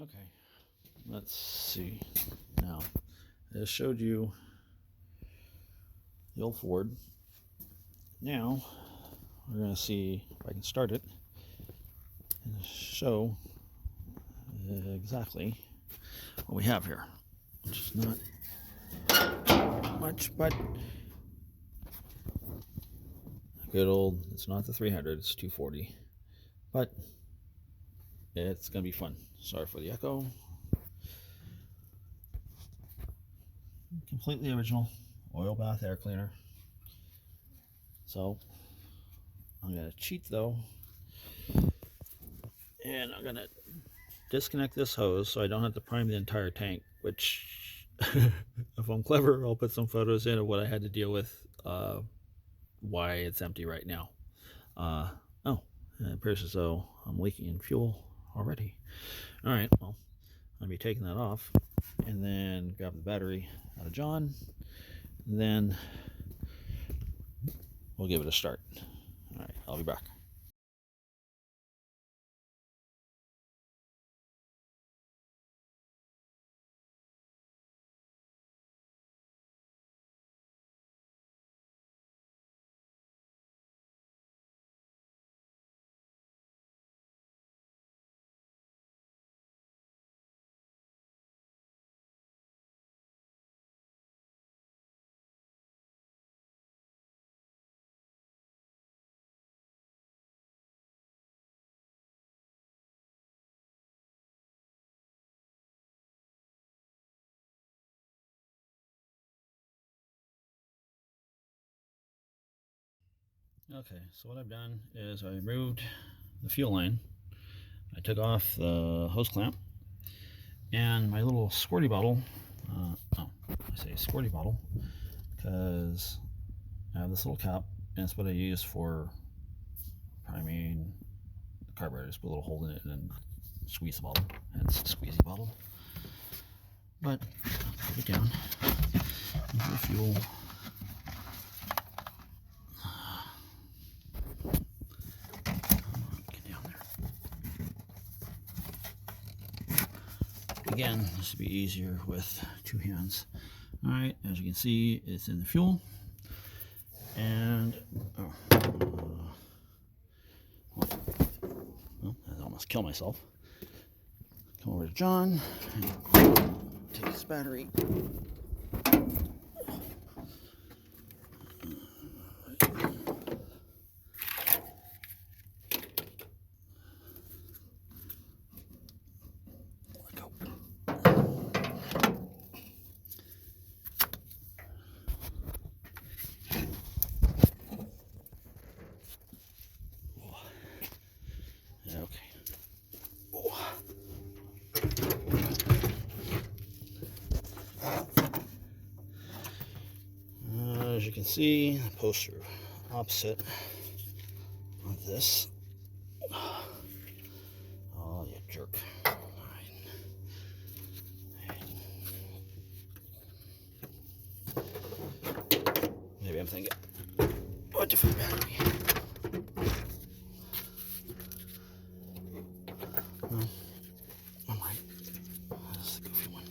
Okay, let's see. Now, I just showed you the old Ford. Now, we're going to see if I can start it and show exactly what we have here, which is not much, but good old, it's not the 300, it's 240, but it's going to be fun. Sorry for the echo. Completely original oil bath air cleaner. So I'm going to cheat though, and I'm going to disconnect this hose so I don't have to prime the entire tank, which if I'm clever, I'll put some photos in of what I had to deal with, why it's empty right now. It appears as though I'm leaking in fuel already. All right, well, I'll be taking that off and then grab the battery out of John, and then we'll give it a start. All right, I'll be back. Okay, so what I've done is I removed the fuel line. I took off the hose clamp and my little squirty bottle. I say squirty bottle because I have this little cap, and it's what I use for priming the carburetor. Just put a little hole in it and then squeeze the bottle, and it's a squeezy bottle. But I'll put it down into the fuel. Again, this would be easier with two hands. All right, as you can see, it's in the fuel, and well, I almost killed myself. Come over to John, and take his battery. As you can see, the poster opposite of this. Oh, you jerk. All right. Maybe I'm thinking, oh, a different battery. No, I'm right. This is the goofy one.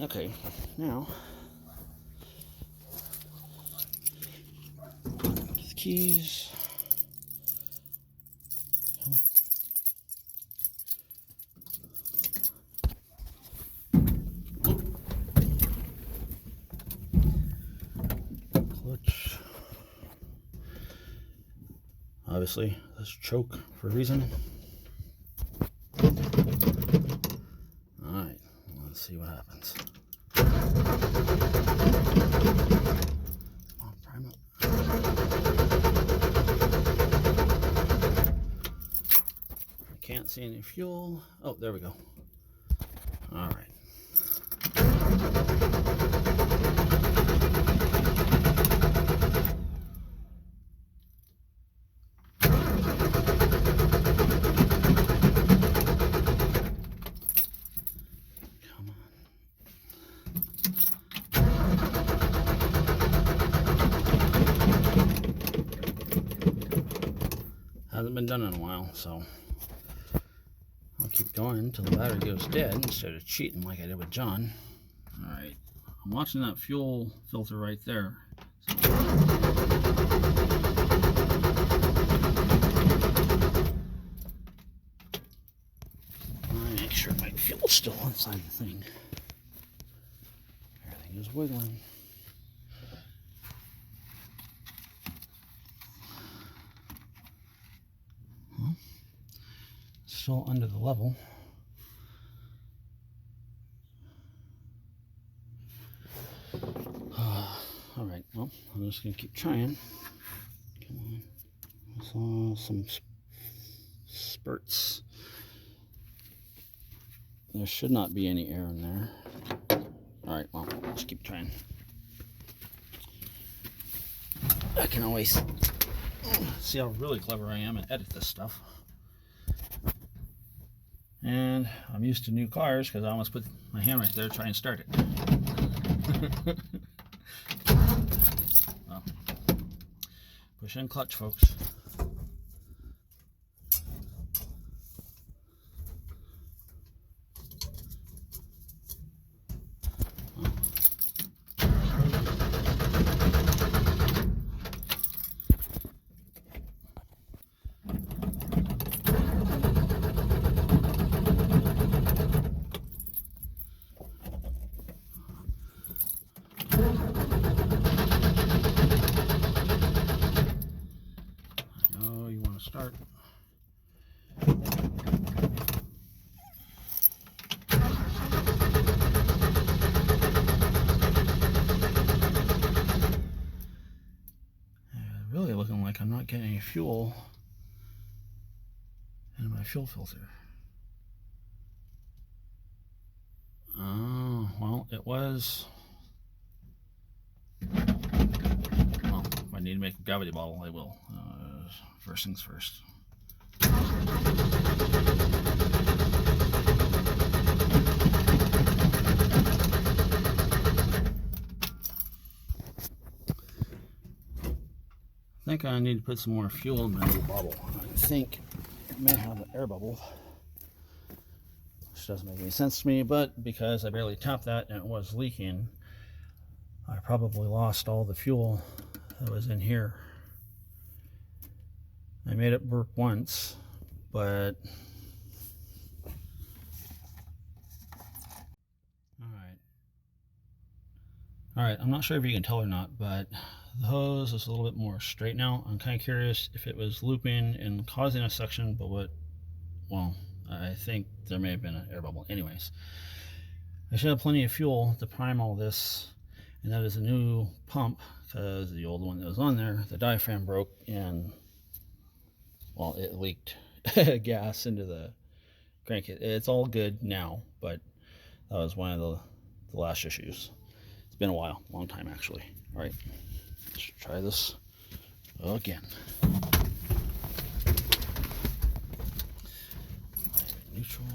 Okay, now to the keys. Come on. Clutch. Obviously, this choke for a reason. Alright, let's see what happens. Come on, prime it. I can't see any fuel. Oh, there we go. Alright. Come on. Hasn't been done in a while, so I'll keep going until the battery goes dead instead of cheating like I did with John. Alright, I'm watching that fuel filter right there. Make sure my fuel's still inside the thing. Everything is wiggling. Still under the level. Alright, well, I'm just going to keep trying. Come on. I saw some spurts. There should not be any air in there. Alright, well, let's keep trying. I can always see how really clever I am and edit this stuff. And I'm used to new cars because I almost put my hand right there to try and start it. Well, push in clutch, folks. Start. Really looking like I'm not getting any fuel in my fuel filter. Oh, well, it was. Well, if I need to make a gravity bottle, I will. First things first. I think I need to put some more fuel in my little bottle. I think it may have an air bubble, which doesn't make any sense to me, but because I barely tapped that and it was leaking, I probably lost all the fuel that was in here. I made it burp once, but Alright, I'm not sure if you can tell or not, but the hose is a little bit more straight now. I'm kind of curious if it was looping and causing a suction, but well, I think there may have been an air bubble. Anyways, I should have plenty of fuel to prime all this, and that is a new pump, because the old one that was on there, the diaphragm broke, and well, it leaked gas into the crankcase. It's all good now, but that was one of the last issues. It's been a while, long time actually. All right, let's try this again. Neutral.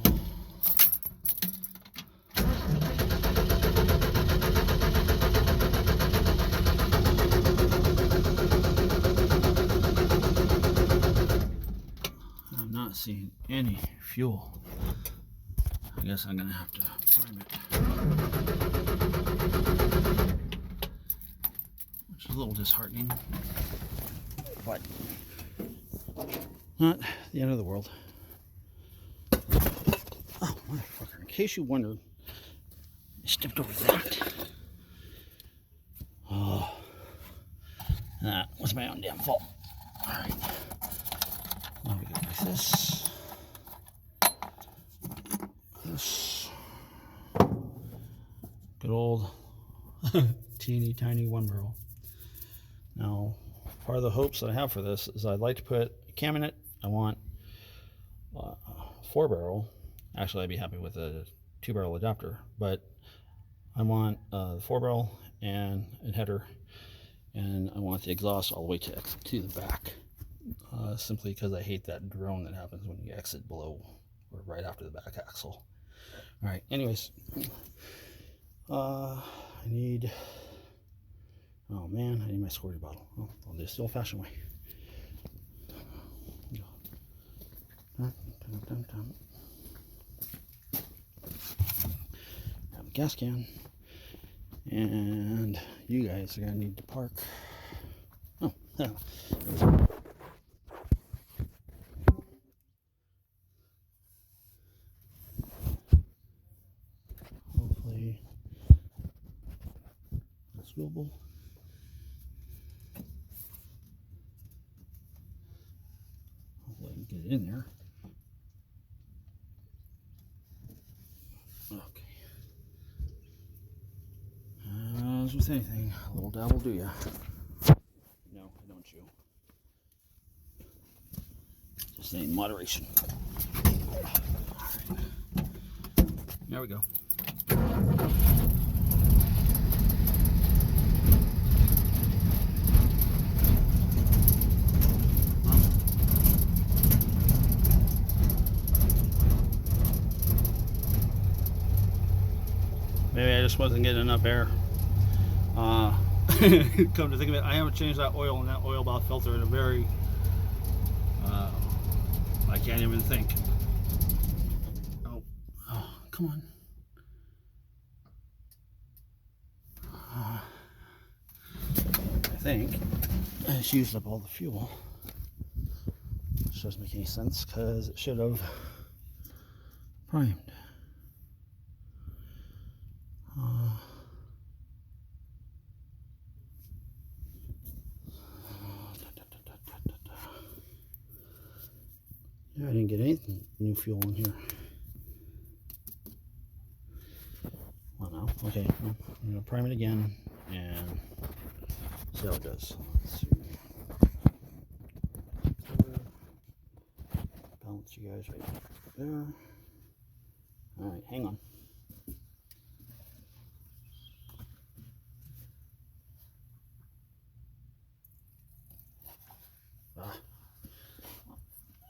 I'm not seeing any fuel. I guess I'm gonna have to prime it. Which is a little disheartening, but not the end of the world. Oh, motherfucker, in case you wondered, I stepped over that. Oh, that was my own damn fault. Alright. Now we go like this. This. Good old teeny tiny one barrel. Now, part of the hopes that I have for this is I'd like to put a cam in it. I want a 4-barrel. Actually, I'd be happy with a 2-barrel adapter, but I want the 4-barrel and a header, and I want the exhaust all the way to the back, simply because I hate that drone that happens when you exit below or right after the back axle. All right, anyways, I need, oh man, I need my squirty bottle. Oh, I'll do this the old-fashioned way. Dun, dun, dun, dun. Grab a gas can. And you guys are going to need to park. Oh, yeah. Hopefully that's doable. Hopefully I can get it in there. Okay. As with anything, a little dab will do ya. No, I don't chew. Just in moderation. Alright. There we go. Maybe I just wasn't getting enough air. Come to think of it, I haven't changed that oil in that oil bath filter in a very, I can't even think. Oh, come on. I think I just used up all the fuel, which doesn't make any sense because it should have primed. Yeah, I didn't get anything new fuel in here. Well, no. Okay, I'm going to prime it again and see how it does. Let's see. Balance you guys right there. Alright, hang on.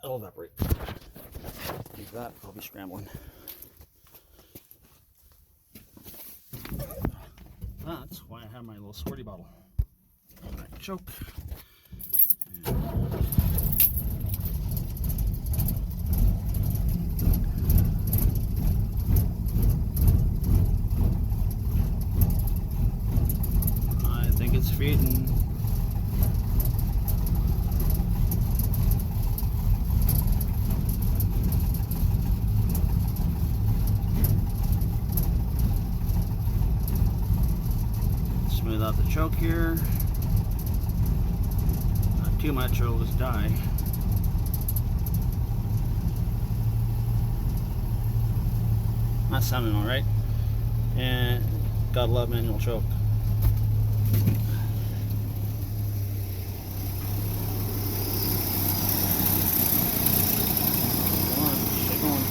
It'll evaporate. Leave that, I'll be scrambling. That's why I have my little squirty bottle. Alright, choke. I think it's feeding. Smooth out the choke here. Not too much or it'll just die. That's sounding alright. And gotta love manual choke. Come on, shake on.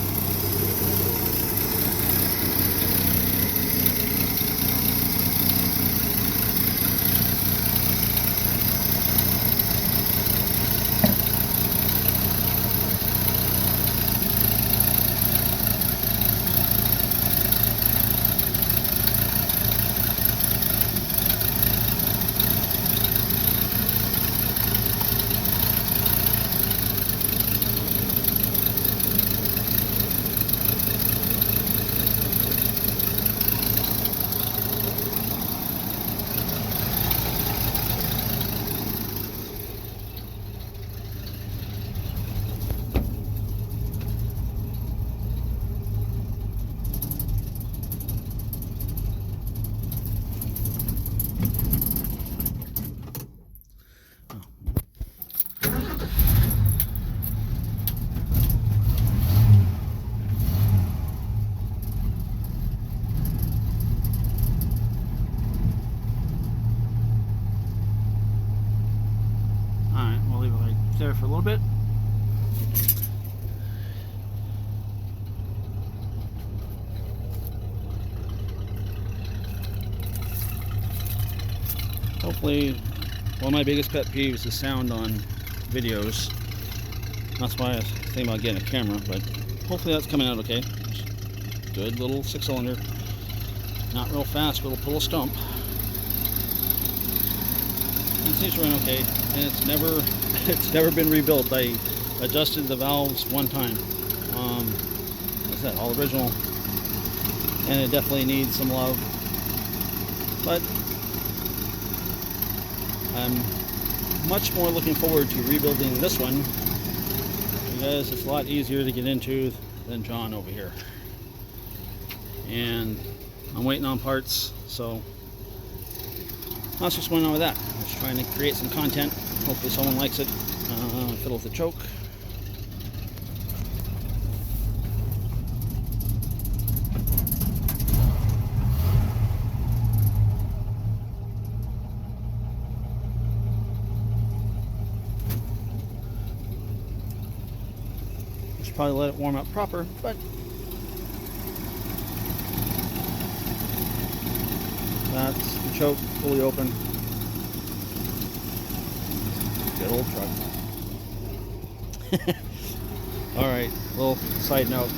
There for a little bit. Hopefully, one of my biggest pet peeves is sound on videos. That's why I was thinking about getting a camera, but hopefully that's coming out okay. Good little 6-cylinder. Not real fast, but it'll pull a stump. It seems to run okay, and it's never been rebuilt. I adjusted the valves one time. Like I said, all original, and it definitely needs some love. But I'm much more looking forward to rebuilding this one because it's a lot easier to get into than John over here. And I'm waiting on parts, so that's what's going on with that. I'm just trying to create some content. Hopefully someone likes it. Fiddle with the choke. Should probably let it warm up proper, but that's the choke fully open. Good old truck. Alright, little side note.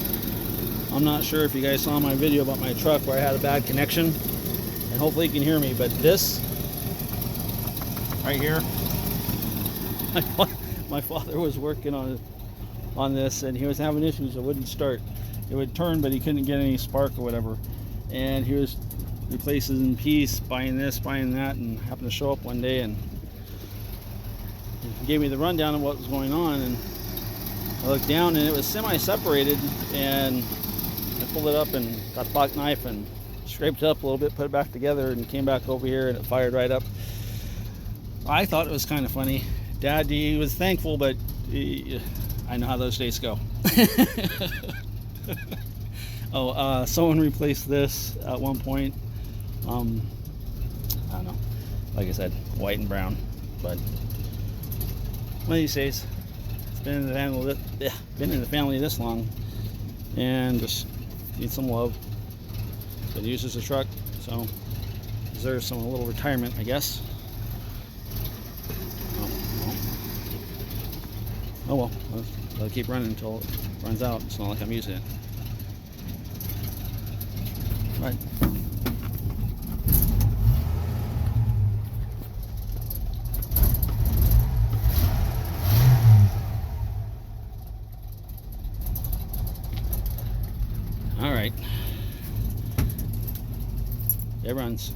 I'm not sure if you guys saw my video about my truck where I had a bad connection, and hopefully you can hear me, but this right here, my father was working on this, and he was having issues. It wouldn't start. It would turn, but he couldn't get any spark or whatever, and he was replacing piece, buying this, buying that, and happened to show up one day and he gave me the rundown of what was going on, and I looked down and it was semi-separated, and I pulled it up and got the pocket knife and scraped it up a little bit, put it back together, and came back over here and it fired right up. I thought it was kind of funny. Dad, he was thankful, but I know how those days go. Oh, someone replaced this at one point. I don't know. Like I said, white and brown, but one of these days, it's been in the family this long, and just needs some love. Been used as a truck, so deserves some little retirement, I guess. Oh well, I'll keep running until it runs out. It's not like I'm using it. Right. All right. It runs.